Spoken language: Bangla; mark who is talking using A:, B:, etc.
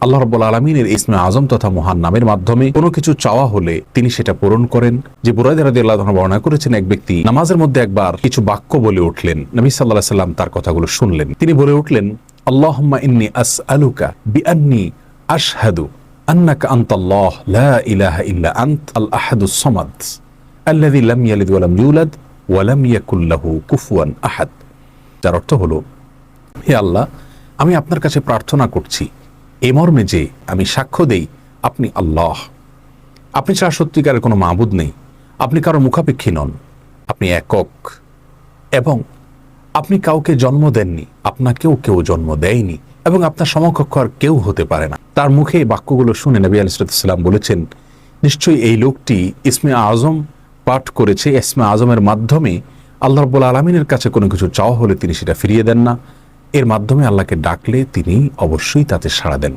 A: আল্লাহ রাব্বুল আলামিনের ইসমে আজম তথা মহান নামের মাধ্যমে কোনো কিছু চাওয়া হলে তিনি সেটা পূরণ করেন। যে বুরায়দা রাদিয়াল্লাহু আনহু বর্ণনা করেছেন, এক ব্যক্তি নামাজের মধ্যে একবার কিছু বাক্য বলে উঠলেন। নবী সাল্লাল্লাহু আলাইহি সাল্লাম তার কথাগুলো শুনলেন। তিনি বলে উঠলেন, আল্লাহুম্মা ইন্নী আসআলুকা বিআন্নী আশহাদু আন্নাকা আনতাল্লাহ লা ইলাহা ইল্লা আনত আল আহাদুস সামাদ আল্লাযী লাম ইয়ালিদ ওয়া লাম ইউলাদ ওয়া লাম ইয়াকুল লাহু কুফুয়ান আহাদ। যার অর্থ হলো, হে আল্লাহ, আমি আপনার কাছে প্রার্থনা করছি এ মর্মে যে আমি সাক্ষ্য দেই আপনি আল্লাহ, আপনি ছাড়া সত্যিকারের কোনো মাবুদ নেই, আপনি কারো মুখাপেক্ষী নন, আপনি একক, এবং আপনি কাউকে জন্ম দেননি, আপনাকেও কেউ জন্ম দেয়নি, এবং আপনার সমকক্ষ আর কেউ হতে পারে না। তার মুখে এই বাক্যগুলো শুনে নবী আলাইহিস সালাম বলেছেন, নিশ্চয়ই এই লোকটি ইসমে আজম পাঠ করেছে। ইসমে আজমের মাধ্যমে আল্লাহ রাব্বুল আলামিনের কাছে কোনো কিছু চাওয়া হলে তিনি সেটা ফিরিয়ে দেন না, এর মাধ্যমে আল্লাহকে ডাকলে তিনি অবশ্যই তাতে সাড়া দেন।